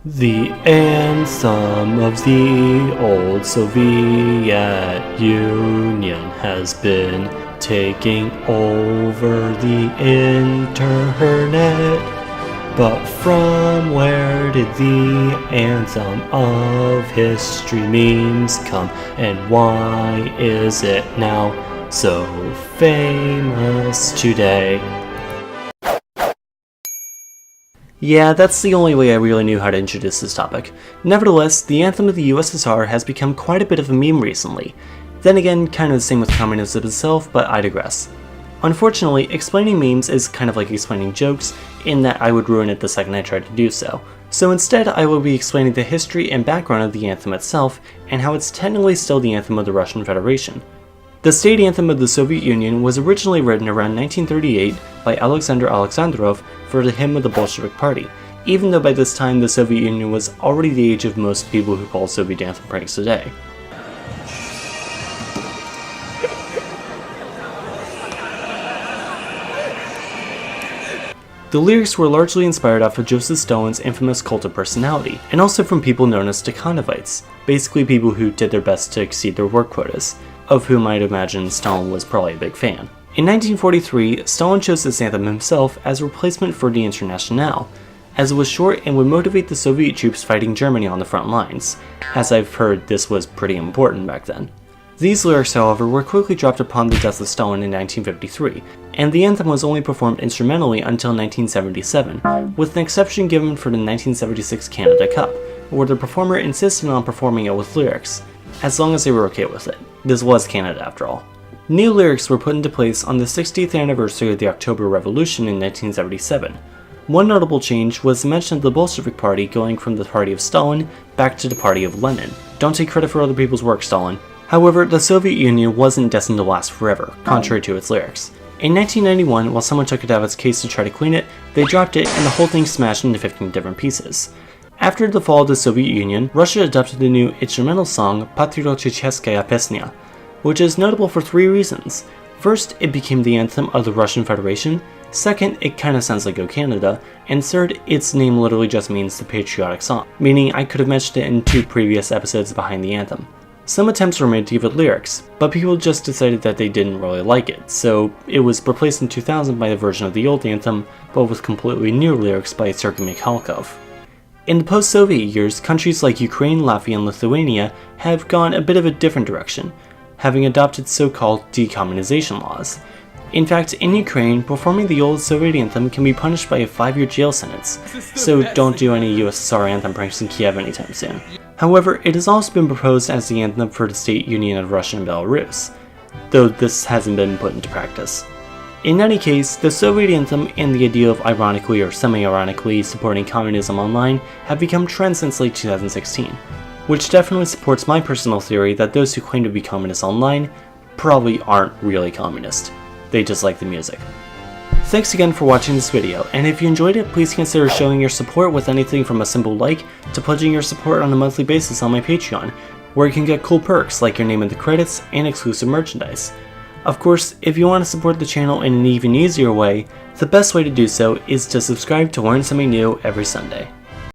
The anthem of the old Soviet Union has been taking over the internet. But from where did the anthem of history memes come, and why is it now so famous today? Yeah, that's the only way I really knew how to introduce this topic. Nevertheless, the anthem of the USSR has become quite a bit of a meme recently. Then again, kind of the same with communism itself, but I digress. Unfortunately, explaining memes is kind of like explaining jokes, in that I would ruin it the second I tried to do so. So instead, I will be explaining the history and background of the anthem itself, and how it's technically still the anthem of the Russian Federation. The state anthem of the Soviet Union was originally written around 1938 by Alexander Alexandrov for the hymn of the Bolshevik Party, even though by this time the Soviet Union was already the age of most people who call Soviet anthem pranks today. The lyrics were largely inspired off of Joseph Stalin's infamous cult of personality, and also from people known as Stakhanovites, basically people who did their best to exceed their work quotas, of whom I'd imagine Stalin was probably a big fan. In 1943, Stalin chose this anthem himself as a replacement for the Internationale, as it was short and would motivate the Soviet troops fighting Germany on the front lines, as I've heard this was pretty important back then. These lyrics, however, were quickly dropped upon the death of Stalin in 1953, and the anthem was only performed instrumentally until 1977, with an exception given for the 1976 Canada Cup, where the performer insisted on performing it with lyrics, as long as they were okay with it. This was Canada after all. New lyrics were put into place on the 60th anniversary of the October Revolution in 1977. One notable change was the mention of the Bolshevik Party going from the party of Stalin back to the party of Lenin. Don't take credit for other people's work, Stalin. However, the Soviet Union wasn't destined to last forever, contrary to its lyrics. In 1991, while someone took it out of its case to try to clean it, they dropped it and the whole thing smashed into 15 different pieces. After the fall of the Soviet Union, Russia adopted the new instrumental song Patrioticheskaya Pesnya, which is notable for three reasons. First, it became the anthem of the Russian Federation. Second, it kinda sounds like O Canada. And third, its name literally just means the patriotic song, meaning I could have mentioned it in 2 previous episodes behind the anthem. Some attempts were made to give it lyrics, but people just decided that they didn't really like it, so it was replaced in 2000 by a version of the old anthem, but with completely new lyrics by Sergei Mikhalkov. In the post-Soviet years, countries like Ukraine, Latvia, and Lithuania have gone a bit of a different direction, having adopted so-called decommunization laws. In fact, in Ukraine, performing the old Soviet anthem can be punished by a 5-year jail sentence, so don't do any USSR anthem pranks in Kiev anytime soon. However, it has also been proposed as the anthem for the State Union of Russia and Belarus, though this hasn't been put into practice. In any case, the Soviet anthem and the idea of ironically or semi-ironically supporting communism online have become trends since late 2016, which definitely supports my personal theory that those who claim to be communist online probably aren't really communist. They just like the music. Thanks again for watching this video, and if you enjoyed it, please consider showing your support with anything from a simple like to pledging your support on a monthly basis on my Patreon, where you can get cool perks like your name in the credits and exclusive merchandise. Of course, if you want to support the channel in an even easier way, the best way to do so is to subscribe to learn something new every Sunday.